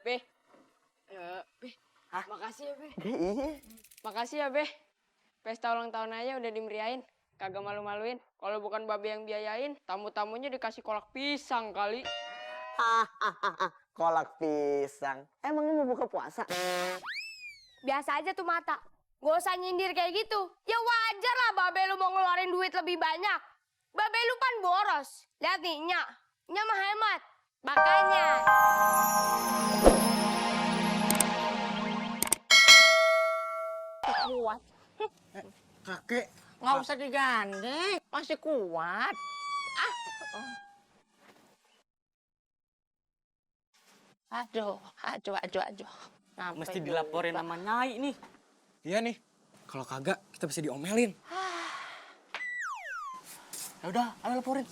Be, Be, makasih ya, Be. Iya. Makasih ya, Be. Pesta ulang tahun aja udah dimeriahin. Kagak malu-maluin. Kalau bukan Babe yang biayain, tamu-tamunya dikasih kolak pisang kali. Kolak pisang. Emang ini mau buka puasa? Biasa aja tuh mata. Gak usah nyindir kayak gitu. Ya wajar lah Babe lu mau ngeluarin duit lebih banyak. Babe lu kan boros. Lihat nih, Nya. Nya mah hemat. Makanya. Kuat. Kakek. Nggak usah digandeng, masih kuat. Aduh. Sampai Mesti juga. dilaporin sama Nyai nih. Iya nih, kalau kagak kita bisa diomelin. Ya udah, ayo laporin.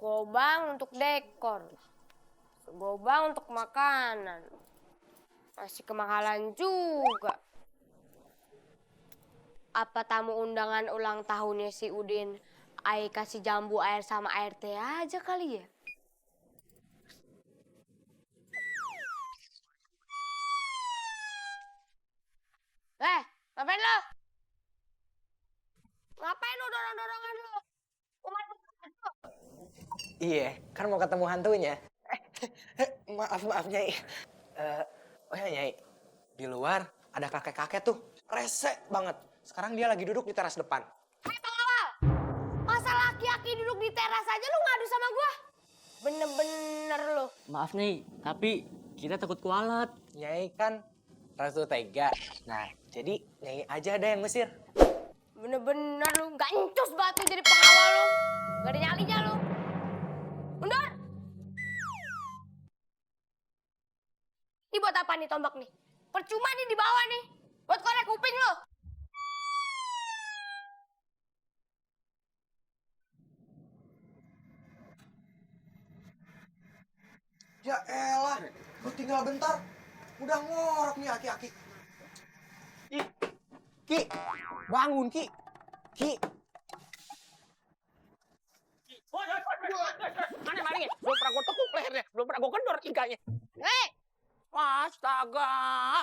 Gobang untuk dekor. Gobang untuk makanan. Masih kemahalan juga. Apa tamu undangan ulang tahunnya si Udin, Ai kasih jambu air sama air teh aja kali ya? Ngapain lo? Ngapain lo dorong-dorongan lo? Iya, kan mau ketemu hantunya. Maaf Nyai. Oh ya Nyai, di luar ada kakek-kakek tuh, rese banget. Sekarang dia lagi duduk di teras depan. Hei pengawal! Masa laki-laki duduk di teras aja lu ngadu sama gua? Bener-bener lo. Maaf nih, tapi kita takut kualat. Nyai kan Ratu Tega. Nah, jadi Nyai aja ada yang ngusir. Bener-bener lu. Gak encus banget lu jadi pengawal lu. Gak ada nyalinya lu. Mundur! Ini buat apa nih tombak nih? Percuma nih di bawah nih. Buat korek kuping lu. Ya elah, lu tinggal bentar. Udah ngorok nih aki-aki. Ki, bangun Ki. Ki. Mana? Belum pernah gue tekuk lehernya, belum pernah gue kendor iganya. Astaga.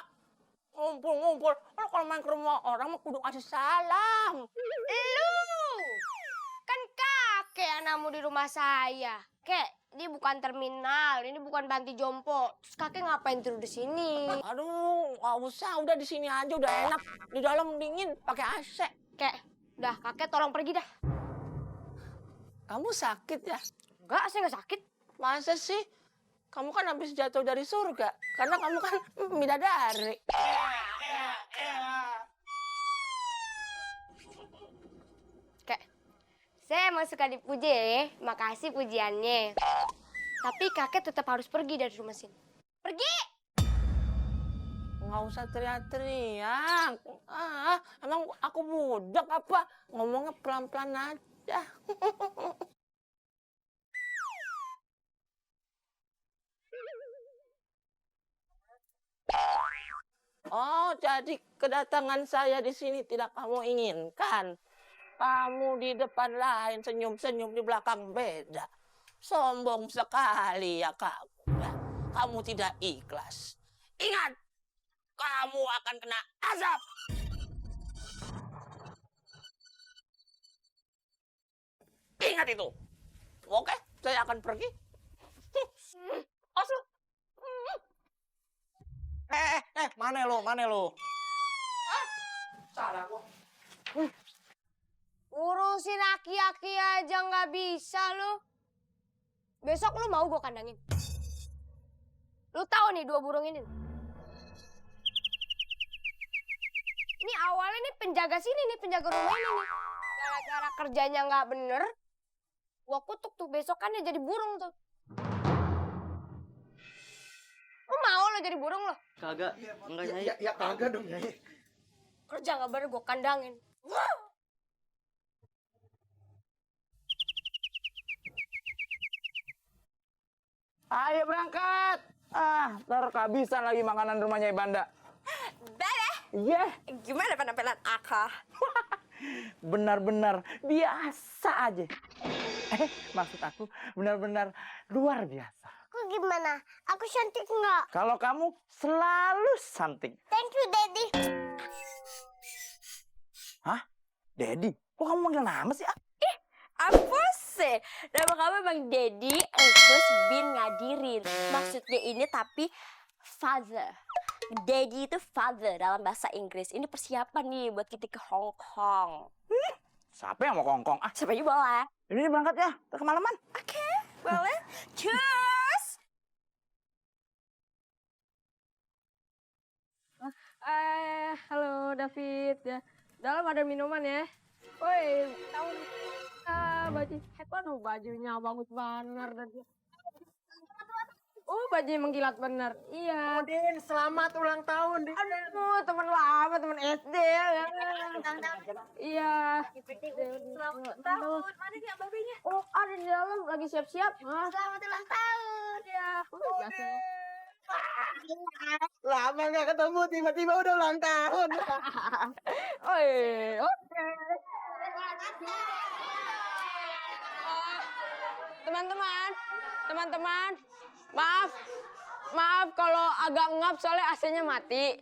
Ngumpul. Kalau main ke rumah orang mah kudu kasih salam. Lu! Kan kakek anakmu di rumah saya. Kek, ini bukan terminal, ini bukan panti jompo. Terus kakek ngapain tidur di sini? Aduh, nggak usah, udah di sini aja udah enak. Di dalam dingin, pakai AC. Kek, udah kakek tolong pergi dah. Kamu sakit ya? Enggak, saya nggak sakit. Masa sih? Kamu kan habis jatuh dari surga. Karena kamu kan bidadari. Kek, saya emang suka dipuji ya. Makasih pujiannya. Tapi kakek tetap harus pergi dari rumah sini. Pergi! Nggak usah teriak-teriak. Emang aku budak apa? Ngomongnya pelan-pelan aja. Oh, jadi kedatangan saya di sini tidak kamu inginkan. Kamu di depan lain senyum-senyum, di belakang beda. Sombong sekali ya kamu. Kamu tidak ikhlas. Ingat, kamu akan kena azab. Ingat itu. Oke, saya akan pergi. Masuk. Mana lo? Salah gua. Urusin aki-aki aja nggak bisa lu. Besok lu mau gue kandangin. Lu tahu nih 2 burung ini. Ini awalnya nih penjaga sini nih, penjaga rumah ini nih. Gara-gara kerjanya nggak bener, gua kutuk tuh besokannya jadi burung tuh. Lu mau lo jadi burung lo? Kagak, enggak Nyai. Ya kagak dong Nyai. Kerja nggak bener gue kandangin. Ayo berangkat. Ntar kehabisan lagi makanan rumahnya Ibanda. Bada, Iya. gimana penampilan aku? benar-benar biasa aja. Maksud aku benar-benar luar biasa. Kok gimana? Aku cantik nggak? Kalau kamu selalu cantik. Thank you, Daddy. Hah? Daddy? Kok kamu manggil nama sih? Apa sih? Nama kamu emang Daddy Engkus bin Ngadirin. Maksudnya ini tapi father. Daddy itu father dalam bahasa Inggris. Ini persiapan nih buat kita ke Hong Kong. Siapa yang mau kongkong? Ah, Siapa juga boleh? ini berangkat ya. Kemalaman. Oke, boleh. Cheers! Halo David ya. Dalam ada minuman ya. Woi, tahu baju hebat bajunya bagus bener dan baju mengkilat bener. Iya. Din, selamat ulang tahun, Din. Aduh, teman lama, teman SD ya. Iya. Selamat tahun. Mana nih babenya? Oh, ada di dalam lagi siap-siap. Selamat ulang tahun. Ya. Biasa. Lama nggak ketemu, tiba-tiba udah ulang tahun. Oke. Teman-teman, maaf kalau agak ngap soalnya AC-nya mati.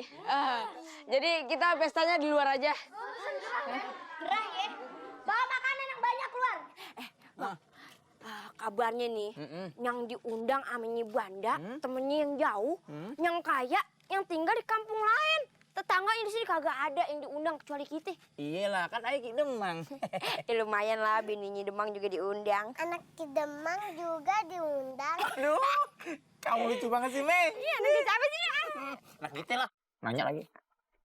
Jadi kita pestanya di luar aja. Gerah ya. Bawa makanan yang banyak keluar. Kabarnya nih, yang diundang sama Nyi Banda, temennya yang jauh, yang kaya, yang tinggal di kampung lain. Tetangga di sini kagak ada yang diundang kecuali kita. Iyalah, kan Aik Demang. Lumayan lah, bininya Demang juga diundang. Anak Demang juga diundang. Aduh, kamu lucu banget sih, Mei. Iya, anak siapa sih? Nah, gitu lah. Nanya lagi.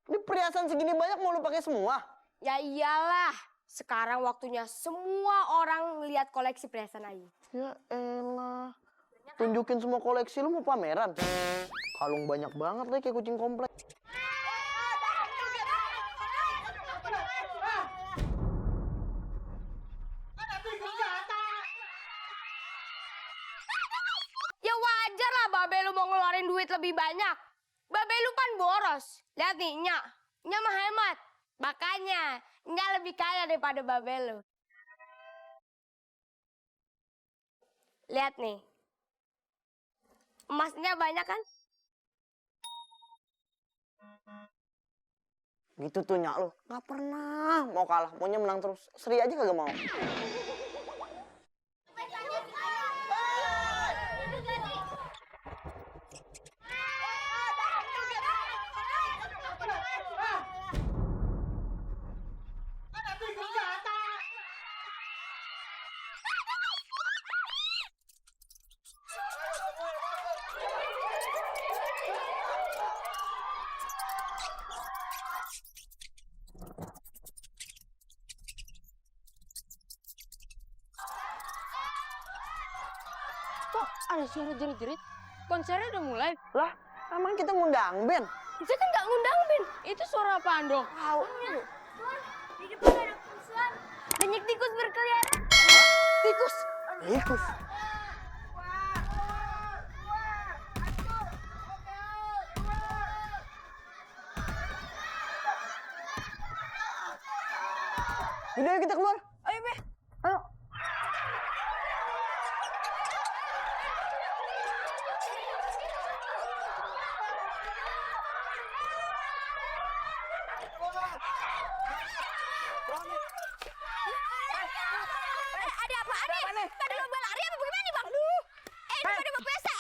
Ini perhiasan segini banyak mau lu pakai semua? Ya iyalah, sekarang waktunya semua orang melihat koleksi perhiasan Ayu. Ya elah. Tunjukin semua koleksi lu mau pameran. Kalung banyak banget deh kayak kucing komplek. Ya wajar lah Babe lu mau ngeluarin duit lebih banyak. Babe lu kan boros. Lihat nih, Nyak mah hemat. Makanya, Nyak lebih kaya daripada Babe lu. Lihat nih. Emasnya banyak kan? Gitu tuh Nyak lu. Nggak pernah mau kalah. Maunya menang terus. Seri aja kagak mau. Kok ada suara jerit-jerit? Konsernya udah mulai. Lah, emang kita ngundang band? Saya kan nggak ngundang, Bin. Itu suara apaan dong? Di depan ada kerusuhan. Banyak tikus berkeliaran. Tikus. Tikus. Udah yuk kita keluar. Ayo, Be. Ayo. Ada apa? Pada lomba lari apa bagaimana, Bang? Ini pada mau pesta.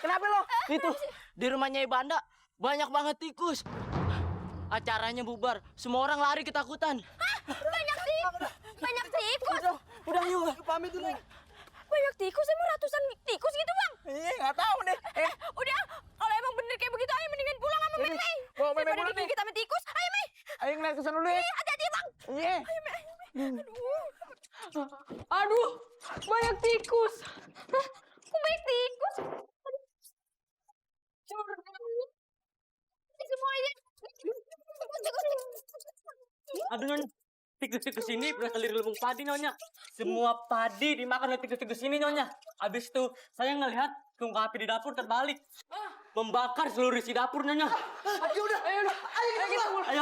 Kenapa lo? Itu, di rumahnya Ibanda banyak banget tikus. Acaranya bubar, semua orang lari ketakutan. Banyak tikus. Udah yuk. Pamit dulu. Banyak tikus, emang ratusan tikus gitu, Bang? Iya, nggak tahu deh. Udah, kalau emang bener kayak begitu, ayo mendingan pulang sama Mei. bawa Mei Daripada dulu nih. digigit sama tikus, ayo Mei. Ayo ngeliat ke sana dulu ya. Hati-hati, Bang. Iya. Aduh, banyak tikus. Kok banyak tikus? Semuanya. Aduh, Nyonya. Tikus-tikus ini berasal dari lumbung padi, Nyonya. Semua padi dimakan oleh tikus-tikus ini, Nyonya. Habis itu, saya ngelihat tungku api di dapur terbalik. Membakar seluruh isi dapur, Nyonya. Ayo udah. Ayo kita keluar. Ayo.